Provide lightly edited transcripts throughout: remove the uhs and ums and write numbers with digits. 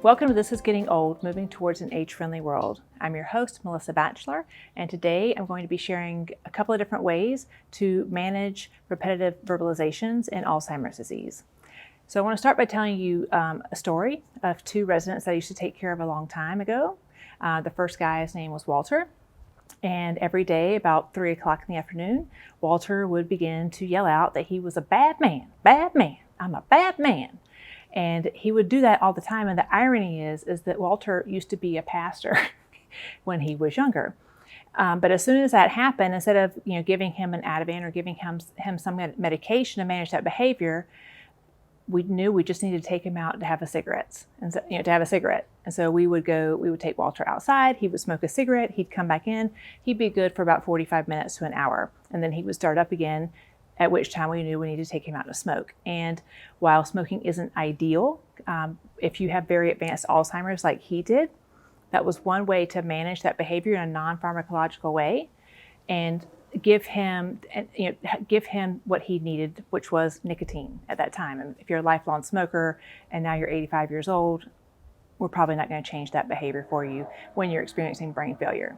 Welcome to This is Getting Old, Moving Towards an Age-Friendly World. I'm your host, Melissa Batchelor, and today I'm going to be sharing a couple of different ways to manage repetitive verbalizations in Alzheimer's disease. So I want to start by telling you a story of two residents that I used to take care of a long time ago. The first guy's name was Walter, and every day about 3 o'clock in the afternoon, Walter would begin to yell out that he was a bad man, I'm a bad man. And he would do that all the time. And the irony is that Walter used to be a pastor when he was younger. But as soon as that happened, instead of giving him an Ativan or giving him some medication to manage that behavior, we knew we just needed to take him out to have a cigarette. And so, And so we would take Walter outside. He would smoke a cigarette. He'd come back in. He'd be good for about 45 minutes to an hour, and then he would start up again, at which time we knew we needed to take him out to smoke. And while smoking isn't ideal, if you have very advanced Alzheimer's like he did, that was one way to manage that behavior in a non-pharmacological way and give him what he needed, which was nicotine at that time. And if you're a lifelong smoker and now you're 85 years old, we're probably not going to change that behavior for you when you're experiencing brain failure.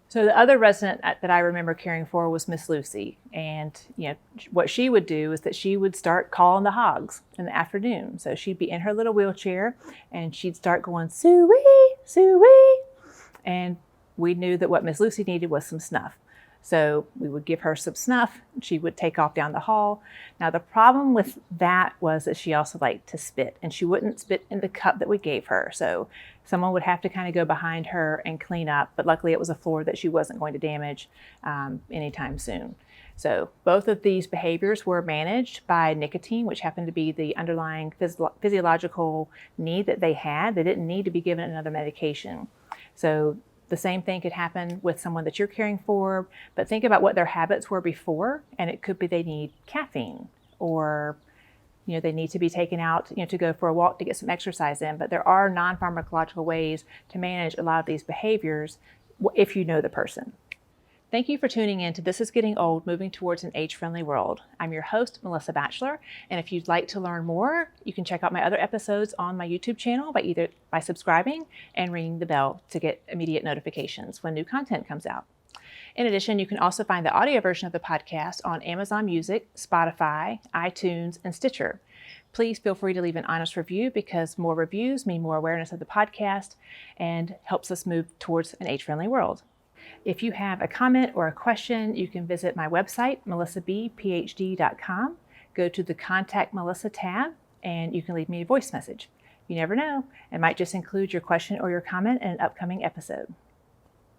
So the other resident that I remember caring for was Miss Lucy. And what she would do is that she would start calling the hogs in the afternoon. So she'd be in her little wheelchair and she'd start going, Sowee, Sowee. And we knew that what Miss Lucy needed was some snuff. So we would give her some snuff. She would take off down the hall. Now the problem with that was that she also liked to spit, and she wouldn't spit in the cup that we gave her. So someone would have to kind of go behind her and clean up, but luckily it was a floor that she wasn't going to damage anytime soon. So both of these behaviors were managed by nicotine, which happened to be the underlying physiological need that they had. They didn't need to be given another medication. So the same thing could happen with someone that you're caring for, but think about what their habits were before, and it could be they need caffeine, or they need to be taken out to go for a walk to get some exercise in. But there are non-pharmacological ways to manage a lot of these behaviors if you know the person. Thank you for tuning in to This is Getting Old, Moving Towards an Age-Friendly World. I'm your host, Melissa Batchelor, and if you'd like to learn more, you can check out my other episodes on my YouTube channel by subscribing and ringing the bell to get immediate notifications when new content comes out. In addition, you can also find the audio version of the podcast on Amazon Music, Spotify, iTunes, and Stitcher. Please feel free to leave an honest review, because more reviews mean more awareness of the podcast and helps us move towards an age-friendly world. If you have a comment or a question, you can visit my website, melissabphd.com. Go to the Contact Melissa tab, and you can leave me a voice message. You never know, it might just include your question or your comment in an upcoming episode.